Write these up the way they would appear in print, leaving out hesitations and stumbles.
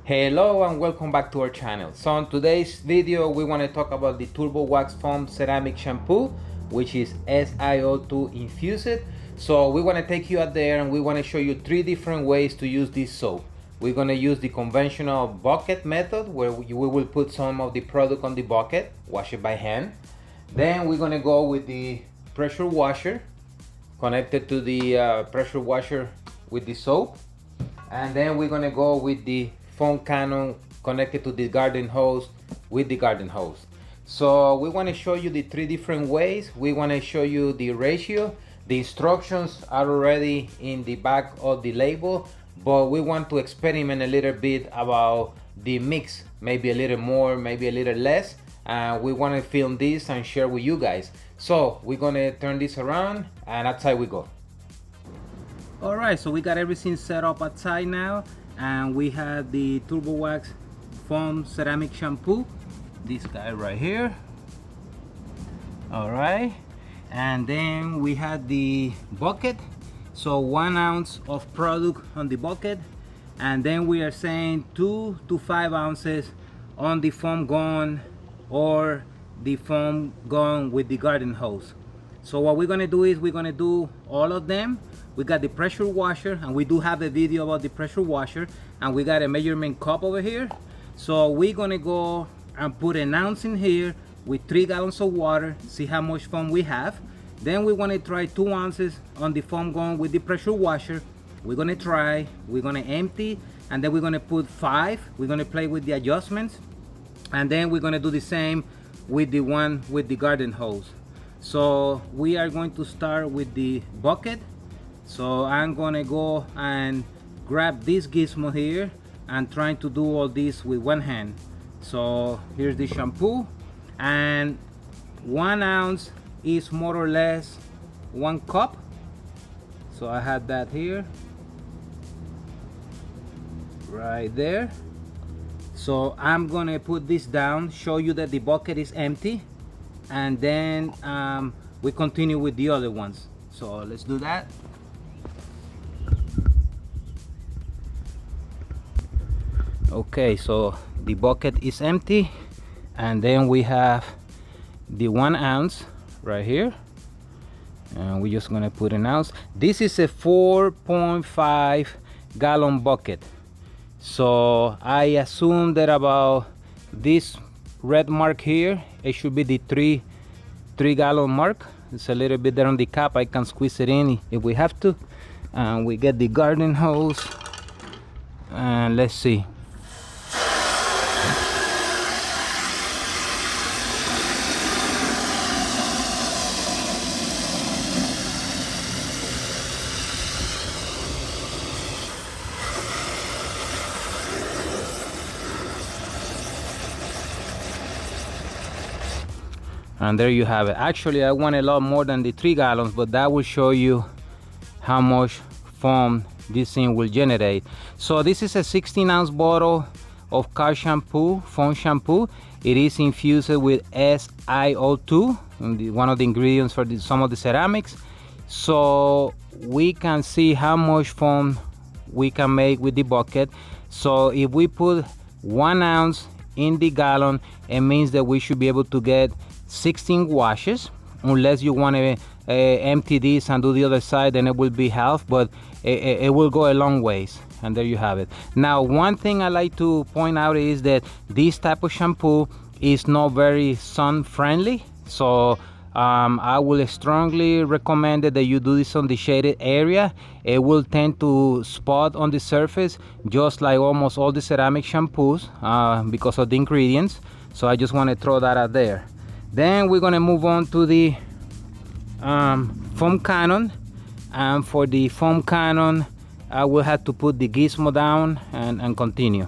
Hello and welcome back to our channel. So in today's video we want to talk about the turbo wax foam ceramic shampoo, which is SiO2 infused. So we want to take you out there and we want to show you 3 different ways to use this soap. We're going to use the conventional bucket method, where we will put some of the product on the bucket, wash it by hand. Then we're going to go with the pressure washer, connected to the pressure washer with the soap. And then we're going to go with the foam cannon connected to the garden hose with the garden hose. So we want to show you the 3 different ways. We want to show you the ratio. The instructions are already in the back of the label, but we want to experiment a little bit about the mix, maybe a little more, maybe a little less. We want to film this and share with you guys. So we're going to turn this around and outside we go. All right, so we got everything set up outside now, and we have the turbo wax foam ceramic shampoo, this guy right here. All right, and then we had the bucket, so 1 ounce of product on the bucket, and then we are saying 2 to 5 ounces on the foam gun or the foam gun with the garden hose. So what we're gonna do is we're gonna do all of them. We got the pressure washer, and we do have a video about the pressure washer, and we got a measurement cup over here. So we're gonna go and put 1 ounce in here with 3 gallons of water, see how much foam we have. Then we want to try 2 ounces on the foam gun with the pressure washer. We're gonna try, we're gonna empty, and then we're gonna put 5. We're gonna play with the adjustments, and then we're gonna do the same with the one with the garden hose. So we are going to start with the bucket. So I'm gonna go and grab this gizmo here and trying to do all this with one hand. So here's the shampoo, and 1 ounce is more or less 1 cup. So I had that here, right there. So I'm gonna put this down, show you that the bucket is empty, and then we continue with the other ones. So let's do that. Okay, so the bucket is empty, and then we have the 1 ounce right here, and we're just gonna put 1 ounce. This is a 4.5 gallon bucket, so I assume that about this red mark here, it should be the 3 gallon mark. It's a little bit there on the cap. I can squeeze it in if we have to. And we get the garden hose, and let's see. And there you have it. Actually, I want a lot more than the 3 gallons, but that will show you how much foam this thing will generate. So this is a 16-ounce bottle of Kärcher shampoo, foam shampoo. It is infused with SiO2, one of the ingredients for some of the ceramics. So we can see how much foam we can make with the bucket. So if we put 1 ounce in the gallon, it means that we should be able to get 16 washes, unless you want to empty this and do the other side, then it will be half, but it will go a long ways. And there you have it. Now, one thing I like to point out is that this type of shampoo is not very sun friendly, so I will strongly recommend that you do this on the shaded area. It will tend to spot on the surface, just like almost all the ceramic shampoos, because of the ingredients. So I just want to throw that out there. Then we're going to move on to the foam cannon, and for the foam cannon I will have to put the gizmo down and continue.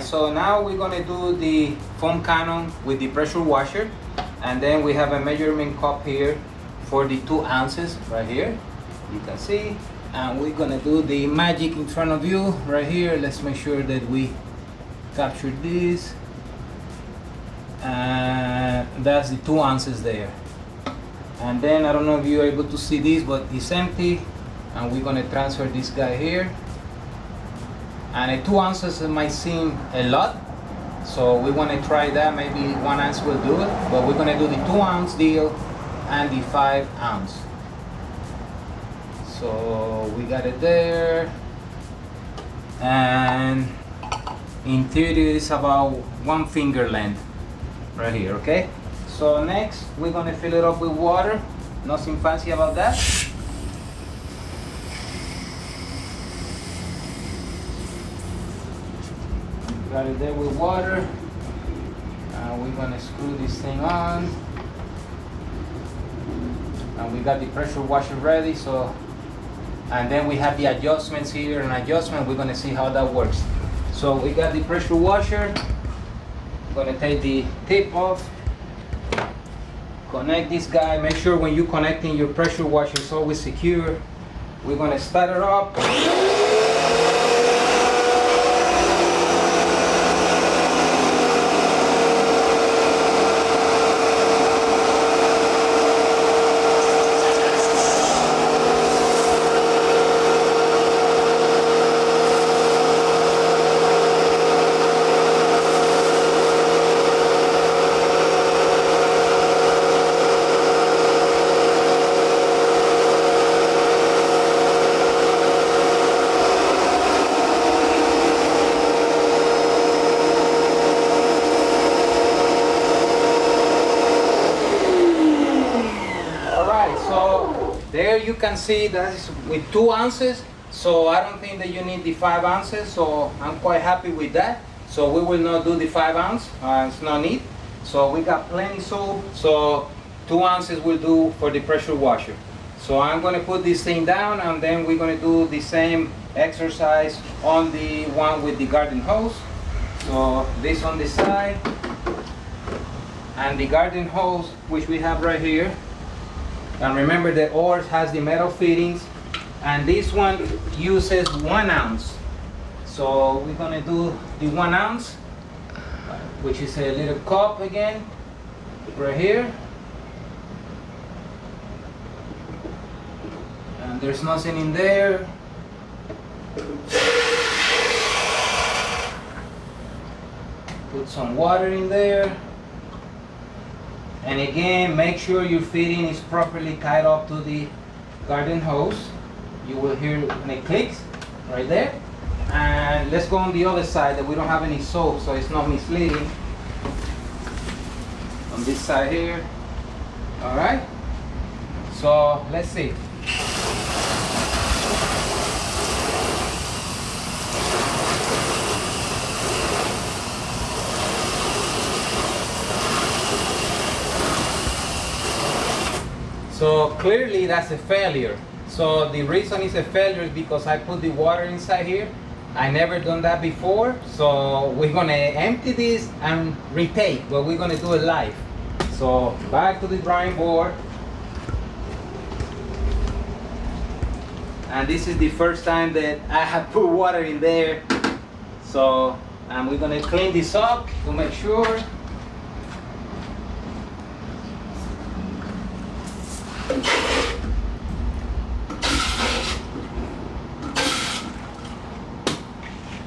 So now we're going to do the foam cannon with the pressure washer, and then we have a measurement cup here for the 2 ounces right here, you can see, and we're going to do the magic in front of you right here. Let's make sure that we capture this. That's the 2 ounces there. And then I don't know if you're able to see this, but it's empty, and we're going to transfer this guy here And 2 ounces might seem a lot, so we want to try that. Maybe 1 ounce will do it, but we're going to do the 2 ounce deal and the 5 ounce. So we got it there, and in theory it's about 1 finger length right here. Okay, so next we're going to fill it up with water. Nothing fancy about that. Got it there with water. We're gonna screw this thing on, and we got the pressure washer ready. So, and then we have the adjustments here, and adjustment. We're gonna see how that works. So we got the pressure washer. I'm gonna take the tip off, connect this guy. Make sure when you're connecting your pressure washer it's always secure. We're gonna start it up. There you can see that is with 2 ounces, so I don't think that you need the 5 ounces, so I'm quite happy with that. So we will not do the 5 ounce, it's no need. So we got plenty soap, so 2 ounces will do for the pressure washer. So I'm going to put this thing down, and then we're going to do the same exercise on the one with the garden hose. So this on the side, and the garden hose which we have right here. And remember that ours has the metal fittings, and this one uses 1 ounce. So we're gonna do the 1 ounce, which is a little cup again, right here. And there's nothing in there. Put some water in there. And again, make sure your fitting is properly tied up to the garden hose. You will hear when it clicks right there. And let's go on the other side that we don't have any soap, so it's not misleading. On this side here. All right. So let's see. So clearly that's a failure. So the reason it's a failure is because I put the water inside here. I never done that before. So we're gonna empty this and retake, but we're gonna do it live. So back to the drawing board. And this is the first time that I have put water in there. So, and we're gonna clean this up to make sure.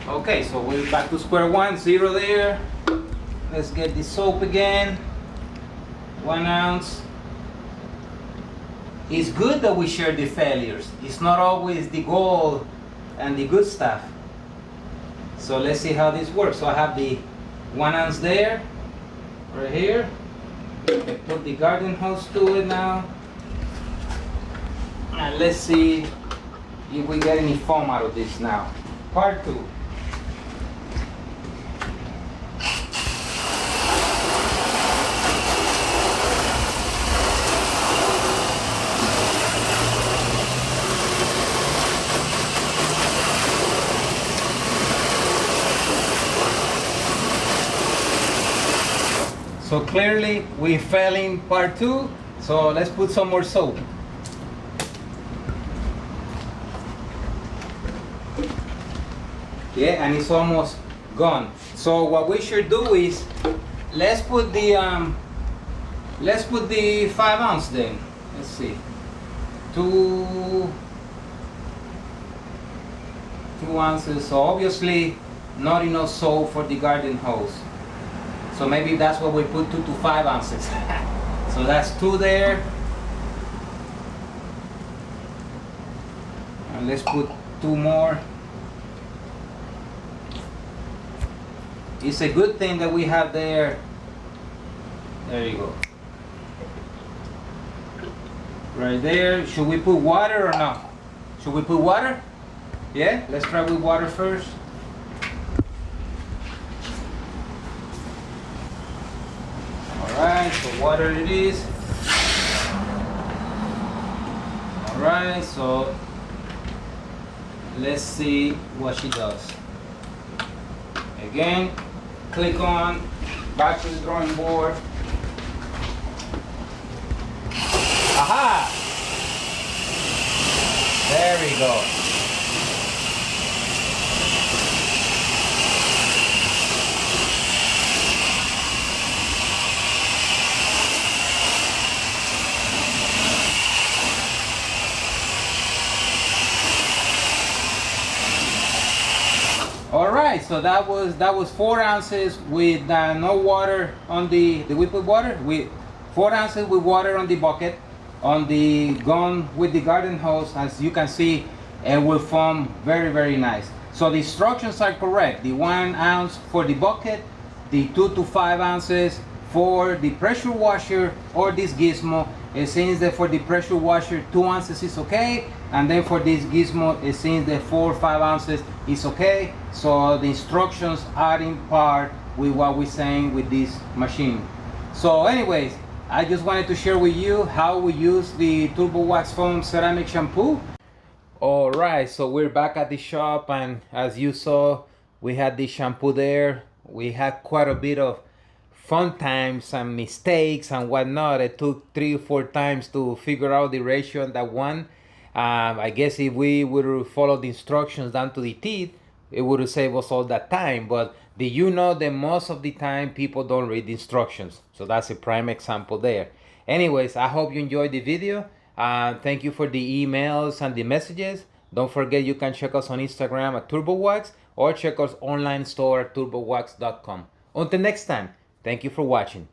Okay, so we're back to square one, 0 there. Let's get the soap again. 1 ounce. It's good that we share the failures. It's not always the gold and the good stuff. So let's see how this works. So I have the 1 ounce there, right here. I put the garden hose to it now. And let's see if we get any foam out of this now. Part 2. So clearly we fell in part 2, so let's put some more soap. Yeah, and it's almost gone. So what we should do is let's put the 5 ounce then. Let's see. To 2 ounces. So obviously not enough soap for the garden hose. So maybe that's why we put 2 to 5 ounces. So that's 2 there. And let's put 2 more. It's a good thing that we have there. There you go. Right there. Should we put water or not? Should we put water? Yeah, let's try with water first. Alright, so water it is. Alright, so let's see what she does. Again, click on back to the drawing board. Aha! There we go. All right, so that was 4 ounces with no water on the we put water with 4 ounces with water on the bucket. On the gun with the garden hose, as you can see, it will foam very nice. So the instructions are correct. The 1 ounce for the bucket, the 2 to 5 ounces for the pressure washer or this gizmo. It seems that for the pressure washer 2 ounces is okay, and then for this gizmo it seems that 4 or 5 ounces is okay. So the instructions are in part with what we're saying with this machine. So anyways, I just wanted to share with you how we use the Turbo Wax Foam ceramic shampoo. All right, so we're back at the shop, and as you saw, we had the shampoo there. We had quite a bit of fun times and mistakes and whatnot. It took 3 or 4 times to figure out the ratio on that one. I guess if we would have followed the instructions down to the teeth, it would have saved us all that time. But did you know that most of the time people don't read the instructions? So that's a prime example there. Anyways, I hope you enjoyed the video. Thank you for the emails and the messages. Don't forget you can check us on Instagram at TurboWax or check us online store at turbowax.com. Until next time, thank you for watching.